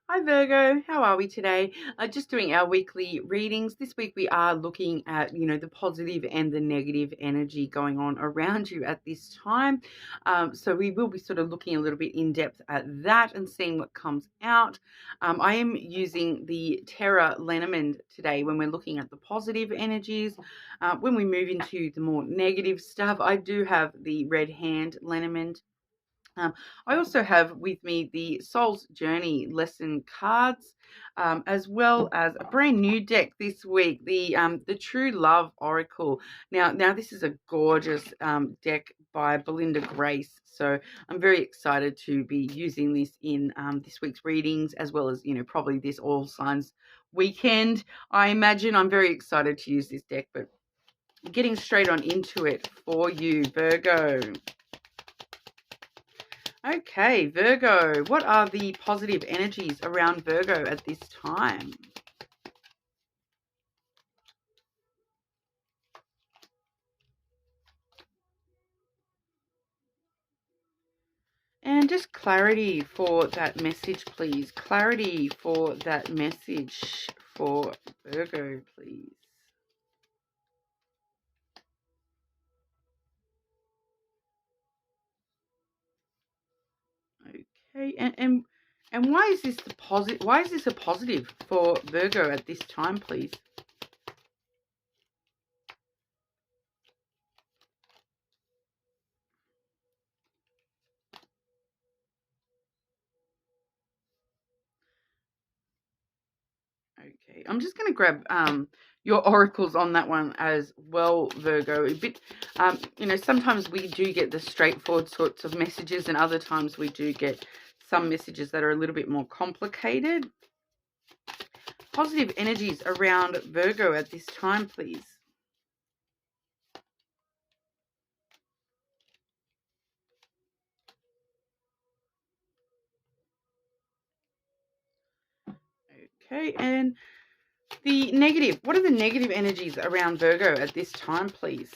Hi Virgo, how are we today? Just doing our weekly readings. This week we are looking at, the positive and the negative energy going on around you at this time. So we will be sort of looking a little bit in depth at that and seeing what comes out. I am using the Terra Lenormand today when we're looking at the positive energies. When we move into the more negative stuff, I do have the Red Hand Lenormand. I also have with me the Soul's Journey lesson cards, as well as a brand new deck this week, the True Love Oracle. Now this is a gorgeous deck by Belinda Grace, so I'm very excited to be using this in this week's readings, as well as probably this All Signs weekend. I imagine I'm very excited to use this deck, but getting straight on into it for you, Virgo. Okay, Virgo, what are the positive energies around Virgo at this time? And just clarity for that message, please. Clarity for that message for Virgo, please. Okay, and why is this the positive? Why is this a positive for Virgo at this time, please? Okay, I'm just going to grab your oracles on that one as well, Virgo. A bit, sometimes we do get the straightforward sorts of messages, and other times we do get some messages that are a little bit more complicated. Positive energies around Virgo at this time, please. Okay, and the negative. What are the negative energies around Virgo at this time, please?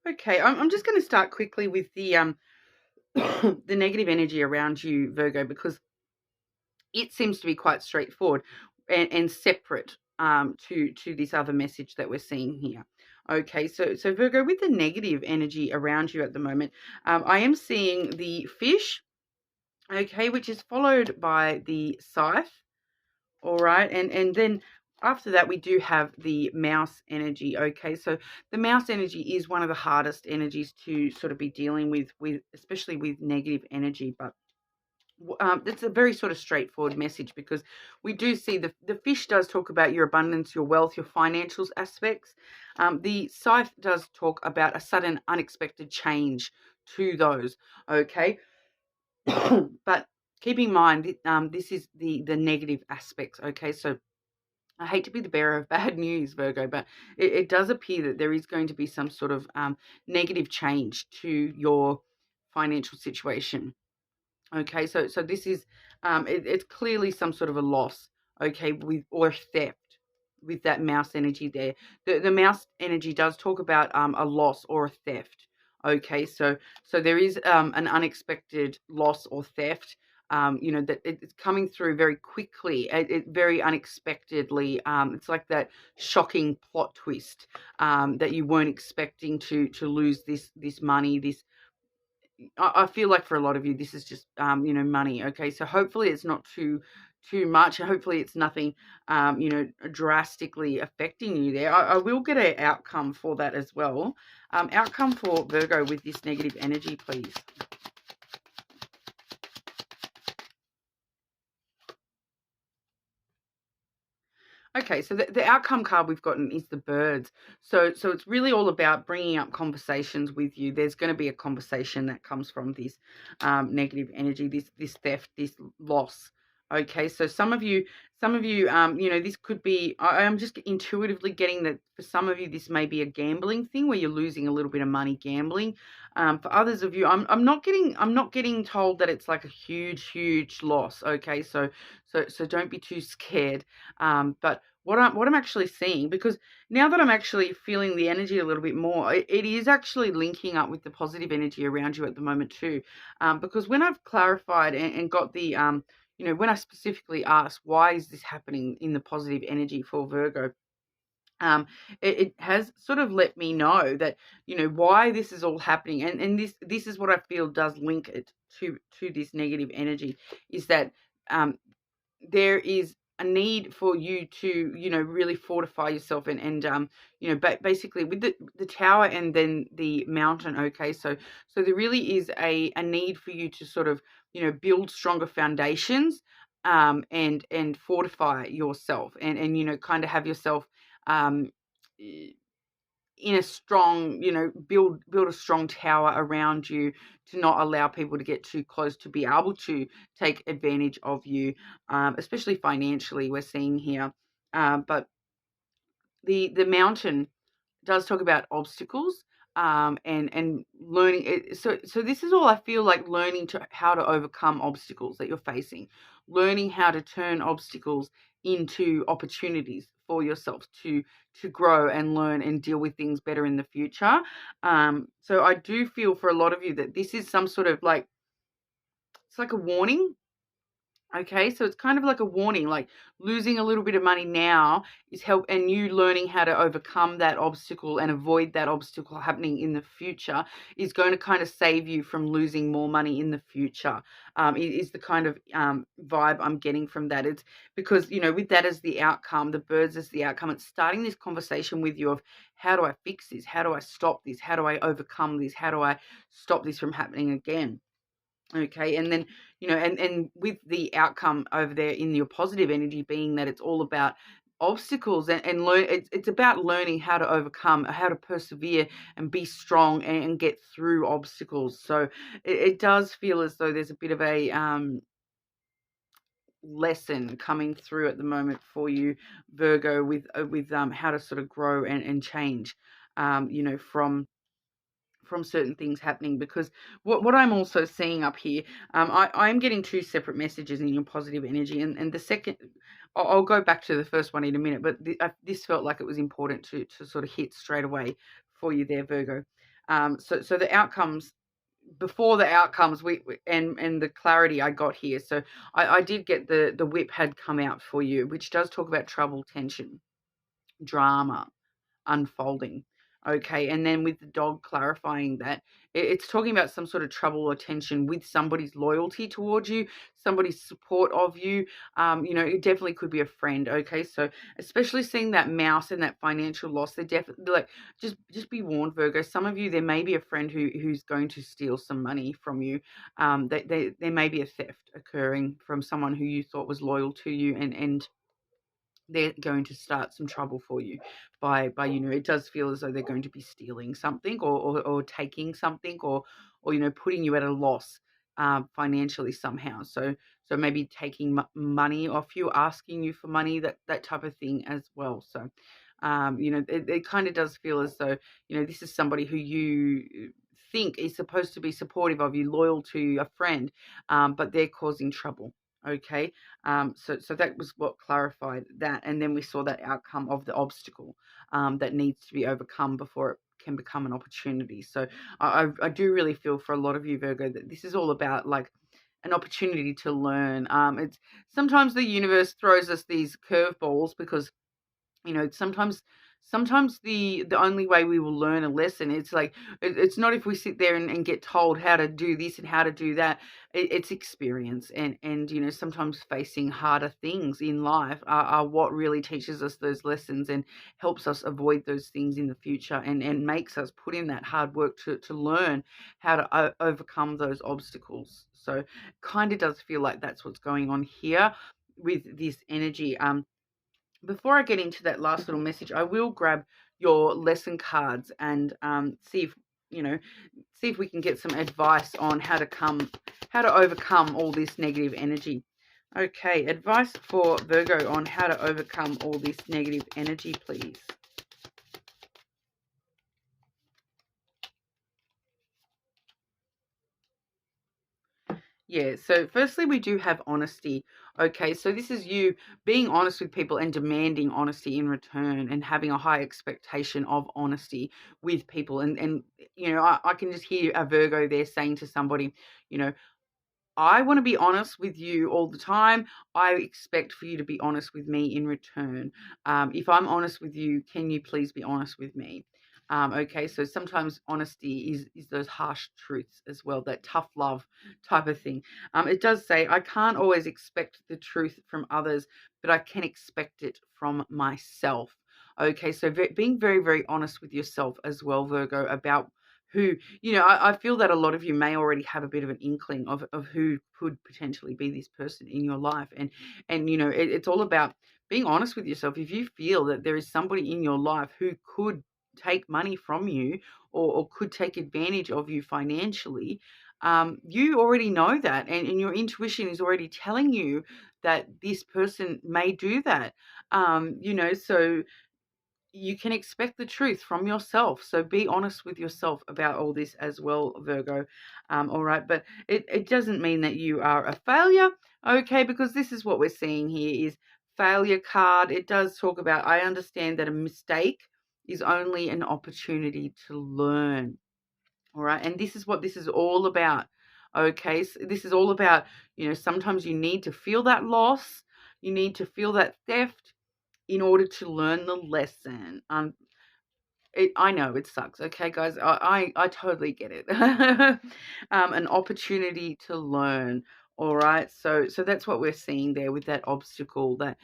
Okay, I'm just going to start quickly with the the negative energy around you, Virgo, because it seems to be quite straightforward and separate to this other message that we're seeing here. Okay, so Virgo, with the negative energy around you at the moment, I am seeing the fish, okay, which is followed by the scythe, all right, and then after that we do have the mouse energy. Okay, so the mouse energy is one of the hardest energies to sort of be dealing with especially with negative energy, but it's a very sort of straightforward message, because we do see the fish does talk about your abundance, your wealth, your financials aspects. The scythe does talk about a sudden unexpected change to those. Okay. But keep in mind, this is the negative aspects. Okay, so I hate to be the bearer of bad news, Virgo, but it does appear that there is going to be some sort of negative change to your financial situation. Okay, so this is it's clearly some sort of a loss, okay, with or theft with that mouse energy there. The mouse energy does talk about a loss or a theft. Okay, so there is an unexpected loss or theft. That it's coming through very quickly, it very unexpectedly. It's like that shocking plot twist that you weren't expecting to lose this money, this. I feel like for a lot of you, this is just, money. Okay, so hopefully it's not too much. Hopefully it's nothing, drastically affecting you there. I will get an outcome for that as well. Outcome for Virgo with this negative energy, please. Okay, so the outcome card we've gotten is the birds. So it's really all about bringing up conversations with you. There's going to be a conversation that comes from this negative energy, this theft, this loss. Okay, so some of you, this could be. I'm just intuitively getting that for some of you, this may be a gambling thing where you're losing a little bit of money gambling. For others of you, I'm not getting told that it's like a huge loss. Okay, so don't be too scared. But what I'm actually seeing, because now that I'm actually feeling the energy a little bit more, it is actually linking up with the positive energy around you at the moment too. Because when I've clarified and got the when I specifically asked why is this happening in the positive energy for Virgo, um, it has sort of let me know that why this is all happening, and this is what I feel does link it to this negative energy, is that um, there is a need for you to really fortify yourself, and basically with the tower and then the mountain. Okay, so there really is a need for you to sort of build stronger foundations, and fortify yourself, and kind of have yourself um in a strong, build a strong tower around you, to not allow people to get too close, to be able to take advantage of you, especially financially, we're seeing here. But the mountain does talk about obstacles, and learning it. So this is all, I feel like, learning to how to overcome obstacles that you're facing, learning how to turn obstacles into opportunities for yourself to grow and learn and deal with things better in the future. So I do feel for a lot of you that this is some sort of like, it's like a warning. Okay, so it's kind of like a warning, like losing a little bit of money now is help, and you learning how to overcome that obstacle and avoid that obstacle happening in the future is going to kind of save you from losing more money in the future. It is the kind of vibe I'm getting from that. It's because, with that as the outcome, the birds as the outcome, it's starting this conversation with you of, how do I fix this? How do I stop this? How do I overcome this? How do I stop this from happening again? Okay, and then, and with the outcome over there in your positive energy being that it's all about obstacles, and learn, it's about learning how to overcome, how to persevere and be strong, and get through obstacles. So it does feel as though there's a bit of a lesson coming through at the moment for you, Virgo, with how to sort of grow and change, from certain things happening. Because what I'm also seeing up here, I'm getting two separate messages in your positive energy, and the second, I'll go back to the first one in a minute, but this felt like it was important to sort of hit straight away for you there, Virgo. So the outcomes, before the outcomes, and the clarity I got here. So I did get the whip had come out for you, which does talk about trouble, tension, drama unfolding. Okay, and then with the dog clarifying that, it's talking about some sort of trouble or tension with somebody's loyalty towards you, somebody's support of you. It definitely could be a friend. Okay, so especially seeing that mouse and that financial loss, they're definitely like, just be warned, Virgo. Some of you, there may be a friend who's going to steal some money from you. There may be a theft occurring from someone who you thought was loyal to you, and they're going to start some trouble for you by it does feel as though they're going to be stealing something, or taking something, or putting you at a loss financially somehow. So maybe taking money off you, asking you for money, that type of thing as well. So it kind of does feel as though this is somebody who you think is supposed to be supportive of you, loyal to a friend, but they're causing trouble. Okay, so that was what clarified that, and then we saw that outcome of the obstacle that needs to be overcome before it can become an opportunity. So I do really feel for a lot of you, Virgo, that this is all about like an opportunity to learn. It's sometimes the universe throws us these curveballs, because sometimes the only way we will learn a lesson, it's like, it's not if we sit there and get told how to do this and how to do that. It's experience, and sometimes facing harder things in life are what really teaches us those lessons, and helps us avoid those things in the future, and makes us put in that hard work to learn how to overcome those obstacles. So kind of does feel like that's what's going on here with this energy. Before I get into that last little message, I will grab your lesson cards and see if see if we can get some advice on how to overcome all this negative energy. Okay, advice for Virgo on how to overcome all this negative energy, please. Yeah, so firstly, we do have honesty. Okay, so this is you being honest with people and demanding honesty in return and having a high expectation of honesty with people. And I can just hear a Virgo there saying to somebody, you know, I want to be honest with you all the time. I expect for you to be honest with me in return. If I'm honest with you, can you please be honest with me? Okay, so sometimes honesty is those harsh truths as well, that tough love type of thing. It does say, I can't always expect the truth from others, but I can expect it from myself. Okay, so being very, very honest with yourself as well, Virgo, about who, I feel that a lot of you may already have a bit of an inkling of who could potentially be this person in your life. And it's all about being honest with yourself. If you feel that there is somebody in your life who could take money from you or could take advantage of you financially, you already know that. And your intuition is already telling you that this person may do that. So you can expect the truth from yourself. So be honest with yourself about all this as well, Virgo. All right. But it doesn't mean that you are a failure. Okay. Because this is what we're seeing here is failure card. It does talk about, I understand that a mistake is only an opportunity to learn. All right. And this is what this is all about. Okay. So this is all about, sometimes you need to feel that loss. You need to feel that theft in order to learn the lesson. I know it sucks. Okay, guys, I totally get it. An opportunity to learn. All right, so that's what we're seeing there with that obstacle. That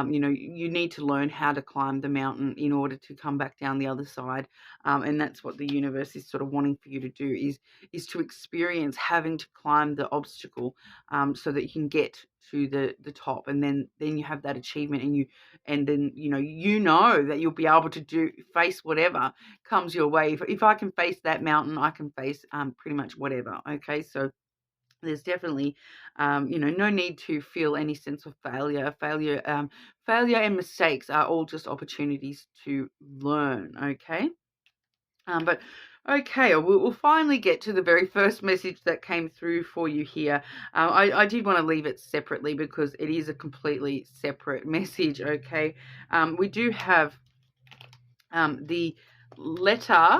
you need to learn how to climb the mountain in order to come back down the other side. And that's what the universe is sort of wanting for you to do is to experience having to climb the obstacle, so that you can get to the top, and then you have that achievement, and then that you'll be able to face whatever comes your way. If I can face that mountain, I can face pretty much whatever. Okay, so there's definitely no need to feel any sense of failure and mistakes are all just opportunities to learn. Okay. But okay, we'll finally get to the very first message that came through for you here. I did want to leave it separately because it is a completely separate message. Okay, we do have the letter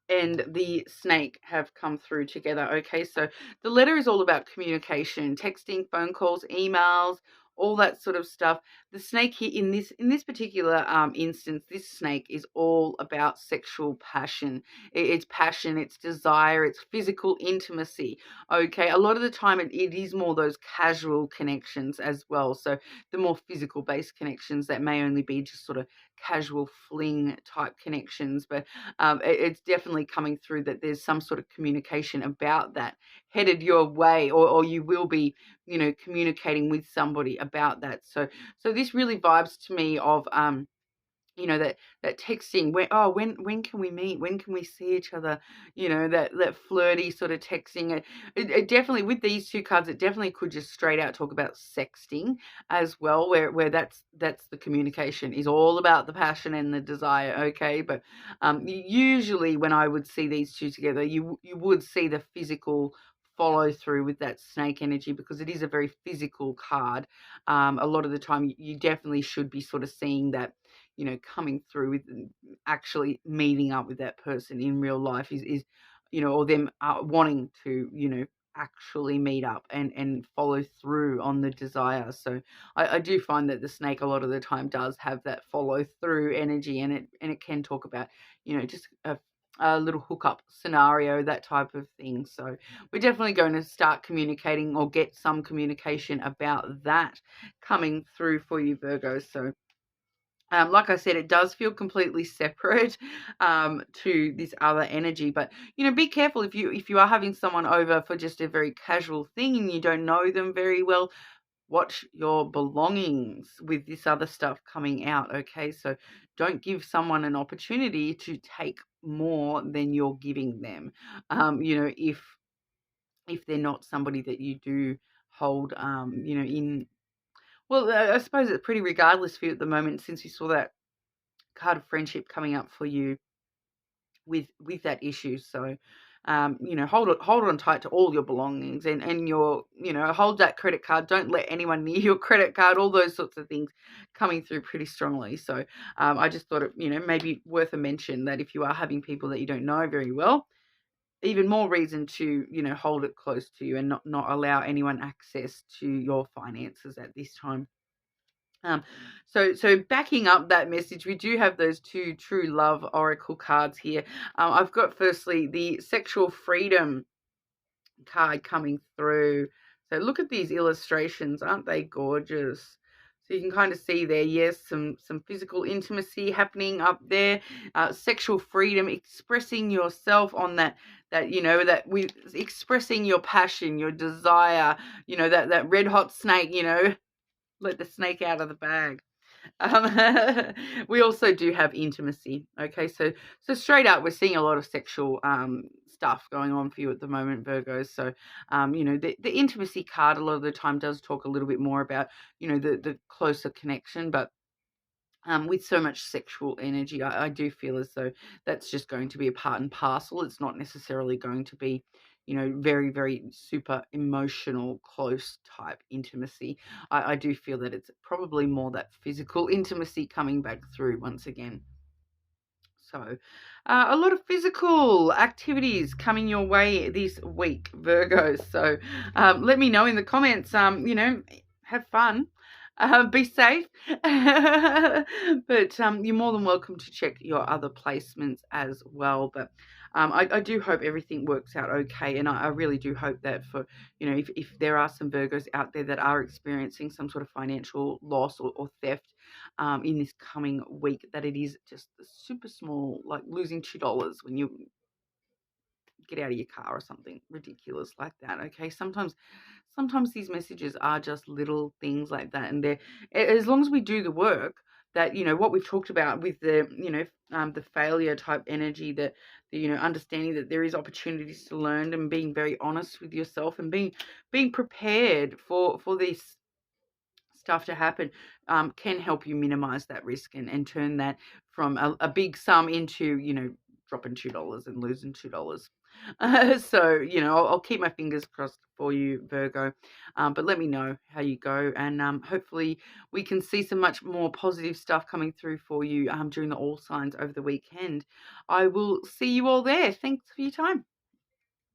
and the snake have come through together. Okay, so the letter is all about communication, texting, phone calls, emails, all that sort of stuff. The snake here in this particular instance, this snake is all about sexual passion. It's passion, it's desire, it's physical intimacy. Okay, a lot of the time it is more those casual connections as well. So the more physical based connections that may only be just sort of casual fling type connections, but it's definitely coming through that there's some sort of communication about that headed your way, or you will be, communicating with somebody about that. So this really vibes to me of that texting, when can we meet, when can we see each other, that flirty sort of texting. It definitely, with these two cards, it definitely could just straight out talk about sexting as well, where that's the communication is all about the passion and the desire. Okay, but usually when I would see these two together, you would see the physical follow through with that snake energy, because it is a very physical card. A lot of the time you definitely should be sort of seeing that, coming through with actually meeting up with that person in real life is or them wanting to, actually meet up and follow through on the desire. So I do find that the snake a lot of the time does have that follow through energy, and it can talk about, just a little hookup scenario, that type of thing. So we're definitely going to start communicating or get some communication about that coming through for you, Virgo. So like I said, it does feel completely separate to this other energy, but be careful if you are having someone over for just a very casual thing and you don't know them very well. Watch your belongings with this other stuff coming out. Okay, so don't give someone an opportunity to take more than you're giving them. If they're not somebody that you do hold, in. Well, I suppose it's pretty regardless for you at the moment, since you saw that card of friendship coming up for you with that issue. So hold on tight to all your belongings, and your, hold that credit card. Don't let anyone near your credit card. All those sorts of things coming through pretty strongly. So I just thought it, maybe worth a mention that if you are having people that you don't know very well, even more reason to, hold it close to you and not allow anyone access to your finances at this time. So backing up that message, we do have those two true love oracle cards here. I've got firstly the sexual freedom card coming through. So look at these illustrations, aren't they gorgeous? So you can kind of see there, yes, some physical intimacy happening up there, sexual freedom, expressing yourself on that expressing your passion, your desire, that red hot snake, let the snake out of the bag. We also do have intimacy. Okay, so straight up, we're seeing a lot of sexual stuff going on for you at the moment, Virgos. So, the intimacy card a lot of the time does talk a little bit more about, the closer connection, but with so much sexual energy, I do feel as though that's just going to be a part and parcel. It's not necessarily going to be, very, very super emotional, close type intimacy. I do feel that it's probably more that physical intimacy coming back through once again. So a lot of physical activities coming your way this week, Virgos. So let me know in the comments, have fun. Be safe. But you're more than welcome to check your other placements as well. But I do hope everything works out okay. And I really do hope that for, if there are some Virgos out there that are experiencing some sort of financial loss or theft in this coming week, that it is just super small, like losing $2 when you get out of your car or something ridiculous like that. Okay, sometimes these messages are just little things like that, and they're, as long as we do the work, that what we've talked about with the the failure type energy, that the understanding that there is opportunities to learn, and being very honest with yourself, and being prepared for this stuff to happen, can help you minimize that risk and turn that from a big sum into dropping $2 and losing $2. So I'll keep my fingers crossed for you, Virgo, but let me know how you go, and hopefully we can see some much more positive stuff coming through for you during the All Signs over the weekend. I will see you all there. Thanks for your time.